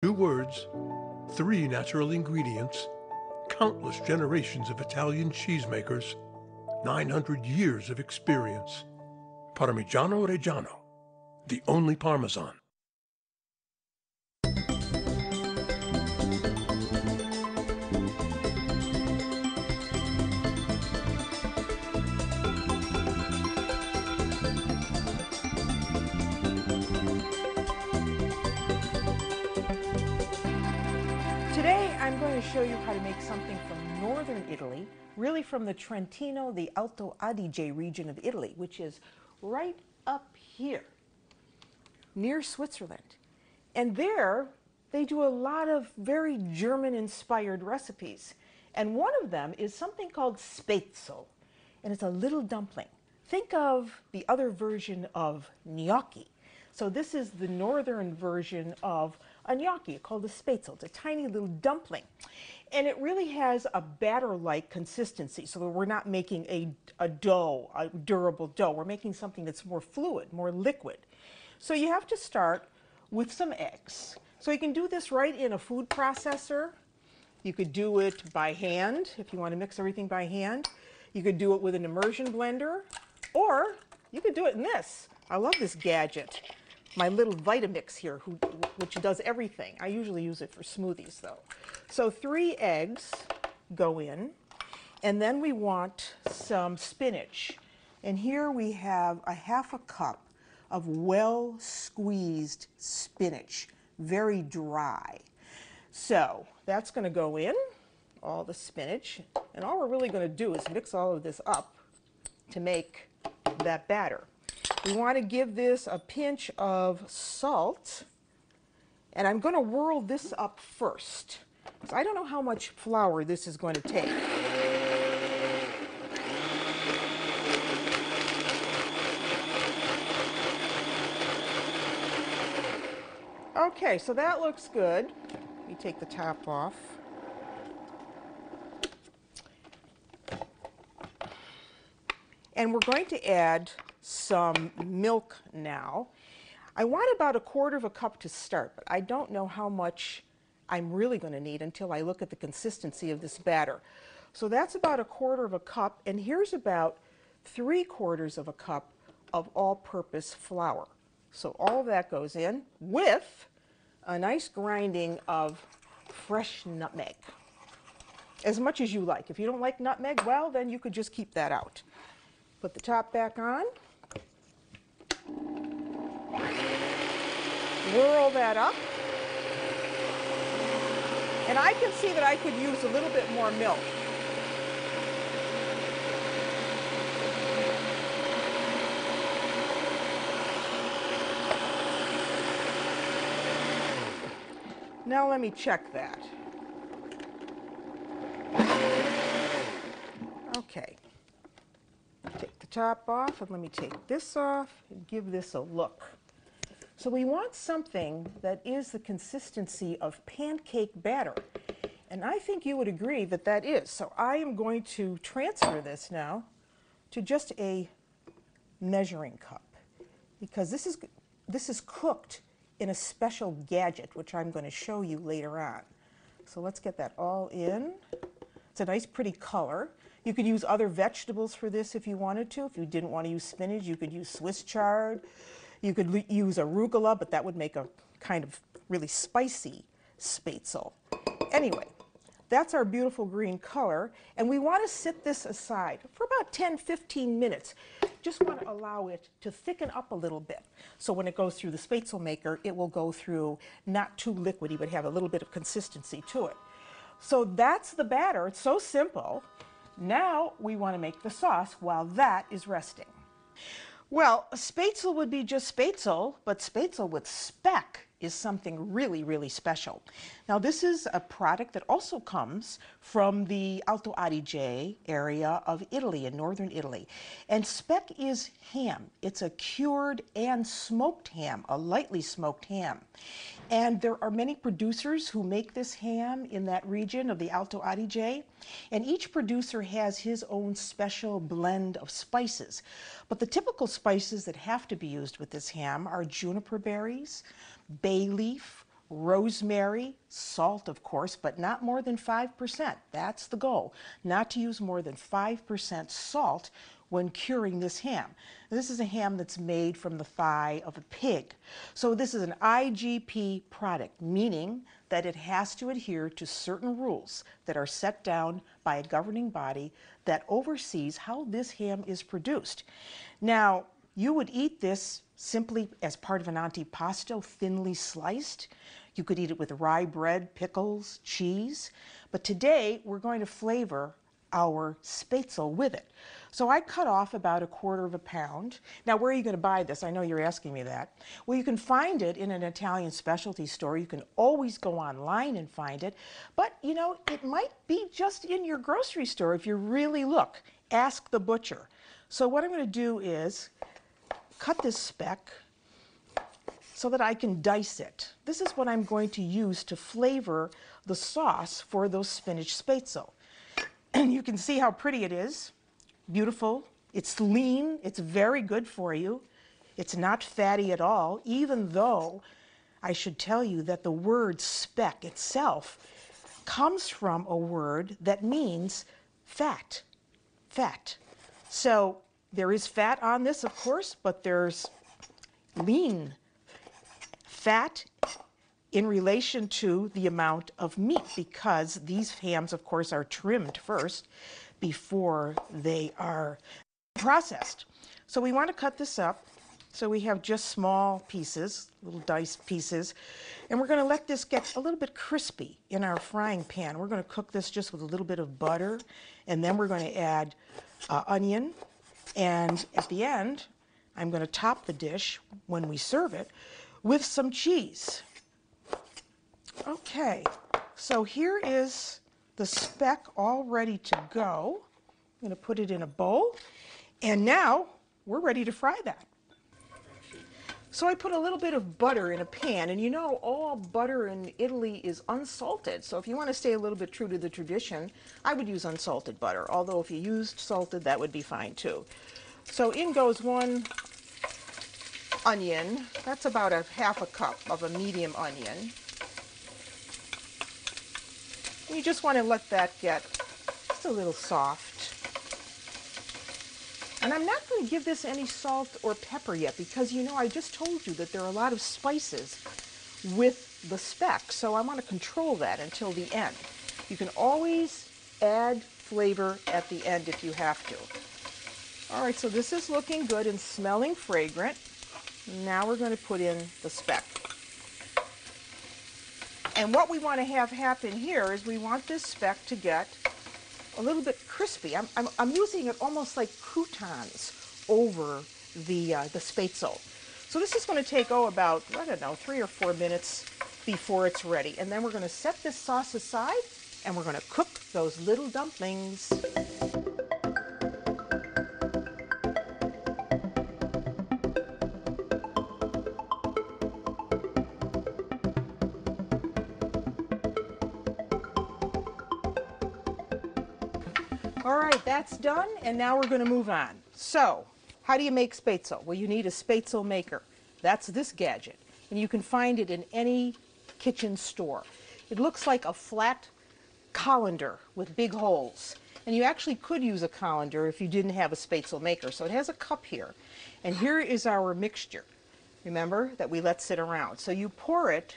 Two words, three natural ingredients, countless generations of Italian cheesemakers, 900 years of experience. Parmigiano Reggiano, the only Parmesan. Today I'm going to show you how to make something from northern Italy, really from the Trentino, the Alto Adige region of Italy, which is right up here near Switzerland. And there they do a lot of very German-inspired recipes. And one of them is something called spätzle, and it's a little dumpling. Think of the other version of gnocchi. So this is the northern version of a gnocchi called a spätzle. It's a tiny little dumpling. And it really has a batter-like consistency, so that we're not making a dough, a durable dough. We're making something that's more fluid, more liquid. So you have to start with some eggs. So you can do this right in a food processor. You could do it by hand if you want to mix everything by hand. You could do it with an immersion blender, or you could do it in this. I love this gadget. My little Vitamix here, which does everything. I usually use it for smoothies though. So 3 eggs go in, and then we want some spinach. And here we have a ½ cup of well squeezed spinach, very dry. So that's going to go in, all the spinach, and all we're really going to do is mix all of this up to make that batter. We want to give this a pinch of salt, and I'm going to whirl this up first. So I don't know how much flour this is going to take. Okay, so that looks good. Let me take the top off. And we're going to add some milk now. I want about 1/4 cup to start, but I don't know how much I'm really going to need until I look at the consistency of this batter. So that's about 1/4 cup, and here's about 3/4 cup of all-purpose flour. So all of that goes in with a nice grinding of fresh nutmeg. As much as you like. If you don't like nutmeg, well, then you could just keep that out. Put the top back on. Whirl that up. And I can see that I could use a little bit more milk. Now let me check that. Okay. Take the top off, and let me take this off and give this a look. So we want something that is the consistency of pancake batter. And I think you would agree that that is. So I am going to transfer this now to just a measuring cup, because this is cooked in a special gadget, which I'm going to show you later on. So let's get that all in. It's a nice pretty color. You could use other vegetables for this if you wanted to. If you didn't want to use spinach, you could use Swiss chard. You could use arugula, but that would make a kind of really spicy spätzle. Anyway, that's our beautiful green color, and we want to sit this aside for about 10-15 minutes. Just want to allow it to thicken up a little bit. So when it goes through the spätzle maker, it will go through not too liquidy, but have a little bit of consistency to it. So that's the batter. It's so simple. Now we want to make the sauce while that is resting. Well, spätzle would be just spätzle, but spätzle with speck is something really, really special. Now, this is a product that also comes from the Alto Adige area of Italy, in northern Italy. And speck is ham. It's a cured and smoked ham, a lightly smoked ham. And there are many producers who make this ham in that region of the Alto Adige. And each producer has his own special blend of spices. But the typical spices that have to be used with this ham are juniper berries, bay leaf, rosemary, salt, of course, but not more than 5%. That's the goal, not to use more than 5% salt when curing this ham. This is a ham that's made from the thigh of a pig. So this is an IGP product, meaning that it has to adhere to certain rules that are set down by a governing body that oversees how this ham is produced. Now, you would eat this simply as part of an antipasto, thinly sliced. You could eat it with rye bread, pickles, cheese. But today, we're going to flavor our spätzle with it. So I cut off about 1/4 pound. Now, where are you going to buy this? I know you're asking me that. Well, you can find it in an Italian specialty store. You can always go online and find it. But, you know, it might be just in your grocery store if you really look. Ask the butcher. So what I'm going to do is cut this speck so that I can dice it. This is what I'm going to use to flavor the sauce for those spinach spätzle. And you can see how pretty it is. Beautiful. It's lean. It's very good for you. It's not fatty at all, even though I should tell you that the word speck itself comes from a word that means fat. Fat. So there is fat on this, of course, but there's lean fat in relation to the amount of meat, because these hams, of course, are trimmed first before they are processed. So we want to cut this up. So we have just small pieces, little diced pieces, and we're going to let this get a little bit crispy in our frying pan. We're going to cook this just with a little bit of butter, and then we're going to add onion, and at the end, I'm going to top the dish when we serve it with some cheese. Okay, so here is the speck all ready to go. I'm going to put it in a bowl, and now we're ready to fry that. So I put a little bit of butter in a pan, and you know all butter in Italy is unsalted. So if you want to stay a little bit true to the tradition, I would use unsalted butter, although if you used salted, that would be fine too. So in goes 1 onion. That's about 1/2 cup of a medium onion. And you just want to let that get just a little soft. And I'm not going to give this any salt or pepper yet, because you know I just told you that there are a lot of spices with the speck, so I want to control that until the end. You can always add flavor at the end if you have to. All right, so this is looking good and smelling fragrant. Now we're going to put in the speck. And what we want to have happen here is we want this speck to get a little bit crispy. I'm using it almost like croutons over the spätzle. So this is going to take, about, I don't know, 3 or 4 minutes before it's ready. And then we're going to set this sauce aside, and we're going to cook those little dumplings. All right, that's done, and now we're going to move on. So, how do you make spätzle? Well, you need a spätzle maker. That's this gadget, and you can find it in any kitchen store. It looks like a flat colander with big holes, and you actually could use a colander if you didn't have a spätzle maker. So it has a cup here, and here is our mixture, remember, that we let sit around. So you pour it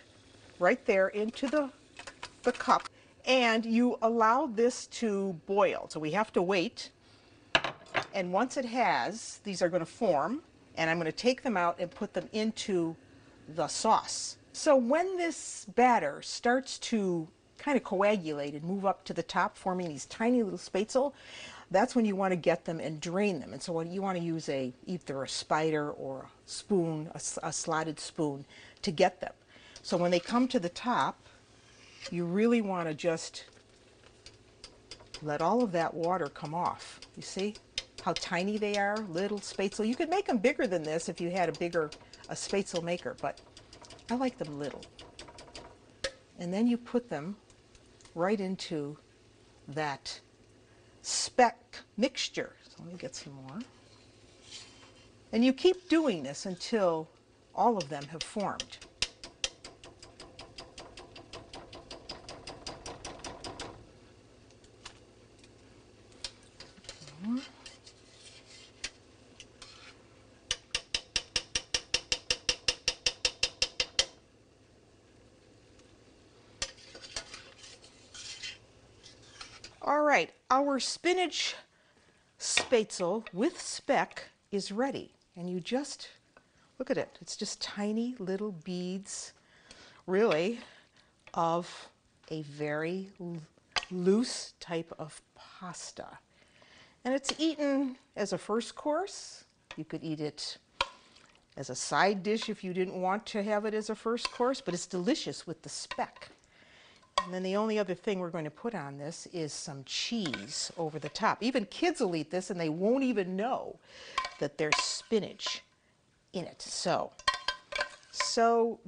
right there into the cup, and you allow this to boil. So we have to wait, and once it has, these are going to form, and I'm going to take them out and put them into the sauce. So when this batter starts to kind of coagulate and move up to the top, forming these tiny little spätzle, that's when you want to get them and drain them. And so you want to use either a spider or a spoon, a slotted spoon, to get them. So when they come to the top, you really want to just let all of that water come off. You see how tiny they are, little spätzle. You could make them bigger than this if you had a spätzle maker, but I like them little. And then you put them right into that speck mixture. So let me get some more. And you keep doing this until all of them have formed. All right, our spinach spätzle with speck is ready. And you just, look at it, it's just tiny little beads, really, of a very loose type of pasta. And it's eaten as a first course. You could eat it as a side dish if you didn't want to have it as a first course, but it's delicious with the speck. And then the only other thing we're going to put on this is some cheese over the top. Even kids will eat this and they won't even know that there's spinach in it. So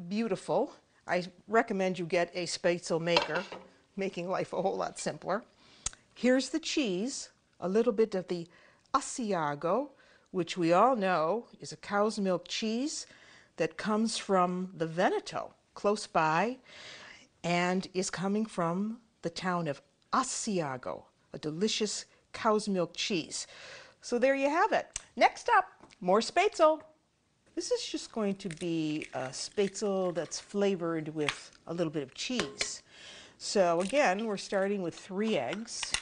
beautiful. I recommend you get a spätzle maker, making life a whole lot simpler. Here's the cheese, a little bit of the Asiago, which we all know is a cow's milk cheese that comes from the Veneto, close by, and is coming from the town of Asiago, a delicious cow's milk cheese. So there you have it. Next up, more spätzle. This is just going to be a spätzle that's flavored with a little bit of cheese. So again, we're starting with 3 eggs,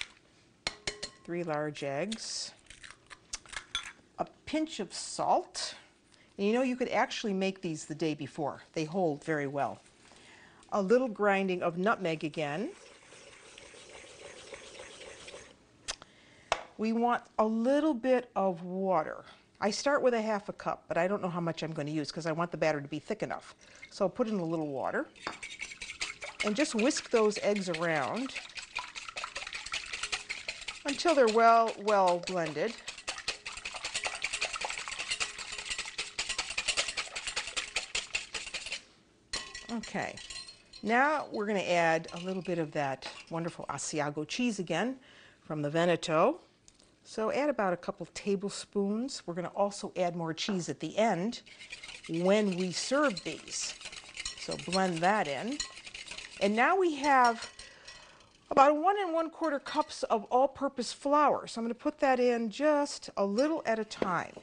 3 large eggs, a pinch of salt. And you know, you could actually make these the day before. They hold very well. A little grinding of nutmeg again. We want a little bit of water. I start with a 1/2 cup, but I don't know how much I'm going to use because I want the batter to be thick enough. So I'll put in a little water and just whisk those eggs around until they're well blended. Okay, now we're going to add a little bit of that wonderful Asiago cheese again from the Veneto. So add about a couple tablespoons. We're going to also add more cheese at the end when we serve these. So blend that in. And now we have about 1 1/4 cups of all-purpose flour. So I'm going to put that in just a little at a time.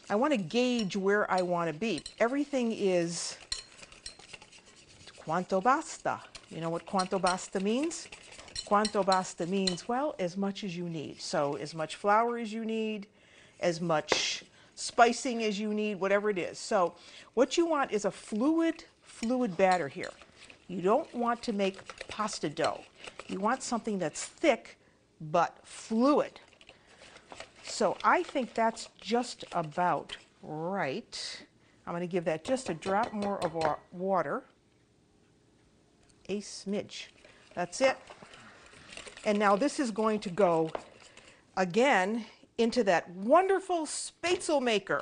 I want to gauge where I want to be. Everything is quanto basta. You know what quanto basta means? Quanto basta means, well, as much as you need. So as much flour as you need, as much spicing as you need, whatever it is. So what you want is a fluid batter here. You don't want to make pasta dough. You want something that's thick but fluid. So I think that's just about right. I'm going to give that just a drop more of our water. A smidge. That's it. And now this is going to go again into that wonderful spätzle maker.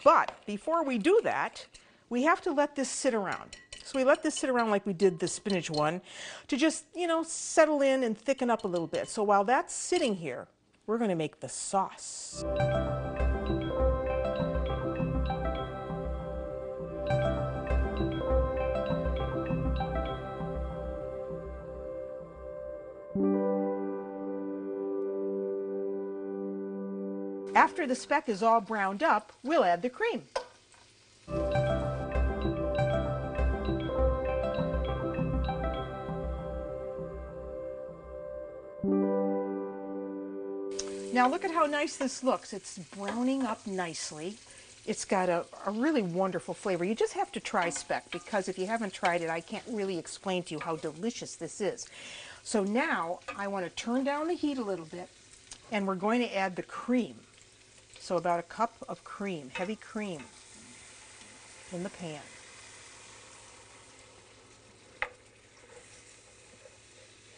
But before we do that, we have to let this sit around. So we let this sit around like we did the spinach one to just, you know, settle in and thicken up a little bit. So while that's sitting here, we're going to make the sauce. After the speck is all browned up, we'll add the cream. Now look at how nice this looks. It's browning up nicely. It's got a really wonderful flavor. You just have to try speck because if you haven't tried it, I can't really explain to you how delicious this is. So now I want to turn down the heat a little bit and we're going to add the cream. So about a cup of cream, heavy cream, in the pan.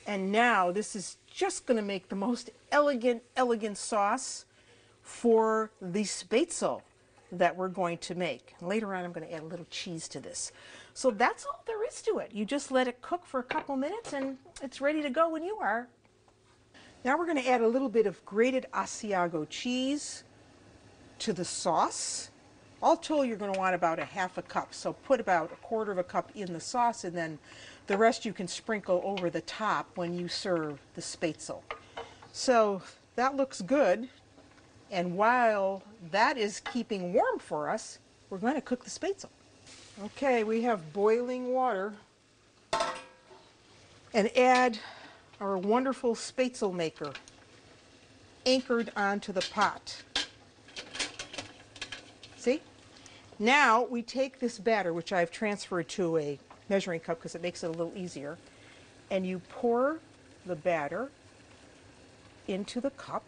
And now this is just going to make the most elegant sauce for the spätzle that we're going to make. And later on I'm going to add a little cheese to this. So that's all there is to it. You just let it cook for a couple minutes and it's ready to go when you are. Now we're going to add a little bit of grated Asiago cheese to the sauce. All told, you're going to want about a 1/2 cup. So put about 1/4 cup in the sauce and then the rest you can sprinkle over the top when you serve the spätzle. So that looks good. And while that is keeping warm for us, we're going to cook the spätzle. Okay, we have boiling water. and add our wonderful Spätzle maker anchored onto the pot. See? Now we take this batter, which I've transferred to a measuring cup because it makes it a little easier, and you pour the batter into the cup,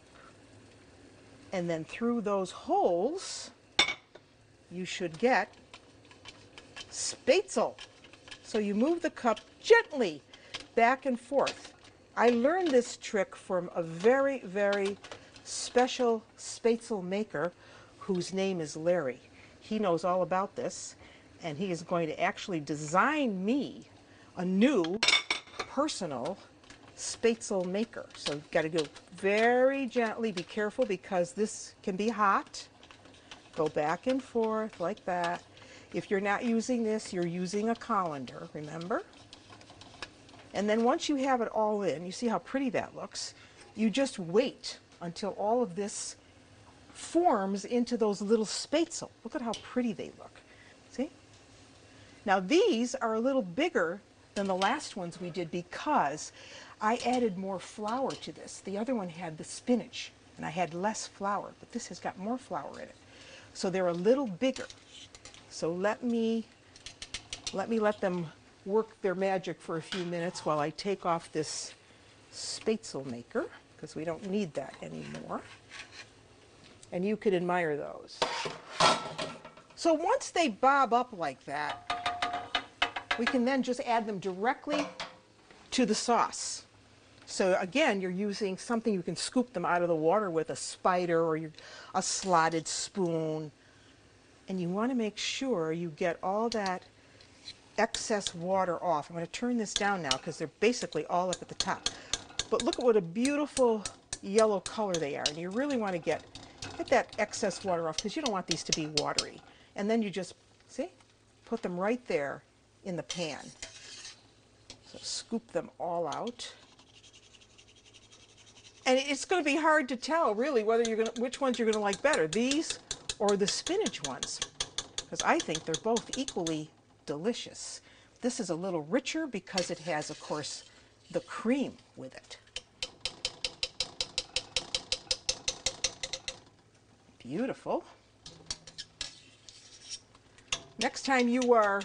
and then through those holes you should get Spätzle. So you move the cup gently back and forth. I learned this trick from a very, very special Spätzle maker whose name is Larry. He knows all about this, and he is going to actually design me a new personal Spätzle maker. So you've got to go very gently. Be careful because this can be hot. Go back and forth like that. If you're not using this, you're using a colander, remember? And then once you have it all in, you see how pretty that looks, you just wait until all of this forms into those little Spätzle. Look at how pretty they look. See? Now these are a little bigger than the last ones we did because I added more flour to this. The other one had the spinach and I had less flour, but this has got more flour in it. So they're a little bigger. So let let them work their magic for a few minutes while I take off this Spätzle maker, because we don't need that anymore. And you could admire those. So once they bob up like that, we can then just add them directly to the sauce. So again, you're using something you can scoop them out of the water with, a spider or a slotted spoon. And you want to make sure you get all that excess water off. I'm going to turn this down now because they're basically all up at the top. But look at what a beautiful yellow color they are. And you really want to get that excess water off because you don't want these to be watery. And then you just, see, put them right there in the pan. So scoop them all out. And it's going to be hard to tell really whether which ones you're going to like better, these or the spinach ones, because I think they're both equally delicious. This is a little richer because it has, of course, the cream with it. Beautiful. Next time you are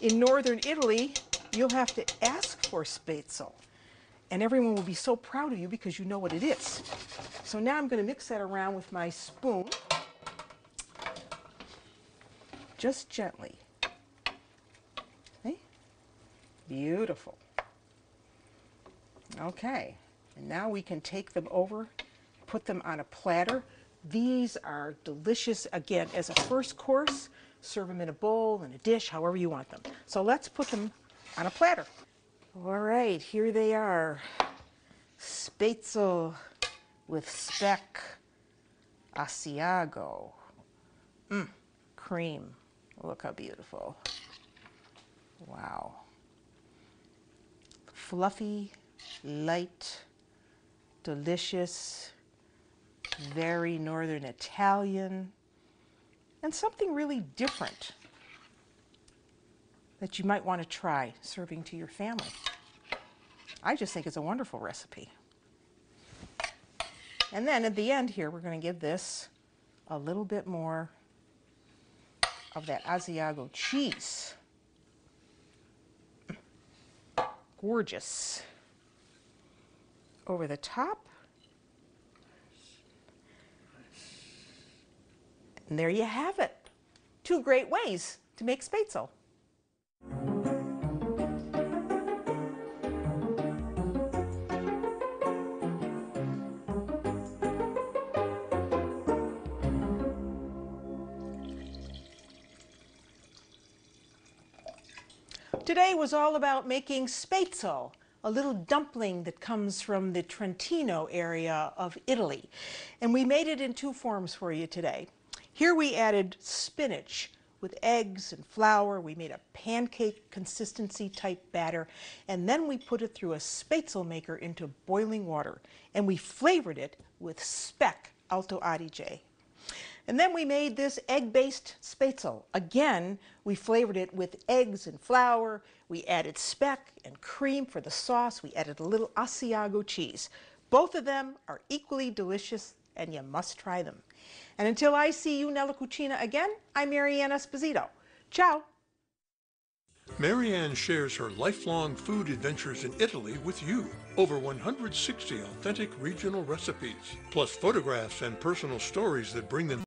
in northern Italy, you'll have to ask for Spätzle. And everyone will be so proud of you because you know what it is. So now I'm going to mix that around with my spoon. Just gently. Okay? Beautiful. Okay. And now we can take them over, put them on a platter. These are delicious, again, as a first course. Serve them in a bowl, in a dish, however you want them. So let's put them on a platter. All right, here they are. Spätzle with speck Asiago. Cream. Look how beautiful. Wow. Fluffy, light, delicious, very northern Italian, and something really different that you might want to try serving to your family. I just think it's a wonderful recipe. And then at the end here, we're going to give this a little bit more of that Asiago cheese. Gorgeous. Over the top. And there you have it. 2 great ways to make Spätzle. Today was all about making Spätzle, a little dumpling that comes from the Trentino area of Italy. And we made it in 2 forms for you today. Here we added spinach with eggs and flour. We made a pancake consistency type batter, and then we put it through a Spätzle maker into boiling water, and we flavored it with speck Alto Adige. And then we made this egg-based spätzle. Again, we flavored it with eggs and flour. We added speck and cream for the sauce. We added a little Asiago cheese. Both of them are equally delicious, and you must try them. And until I see you Nella Cucina again, I'm Marianne Esposito. Ciao! Marianne shares her lifelong food adventures in Italy with you. Over 160 authentic regional recipes, plus photographs and personal stories that bring them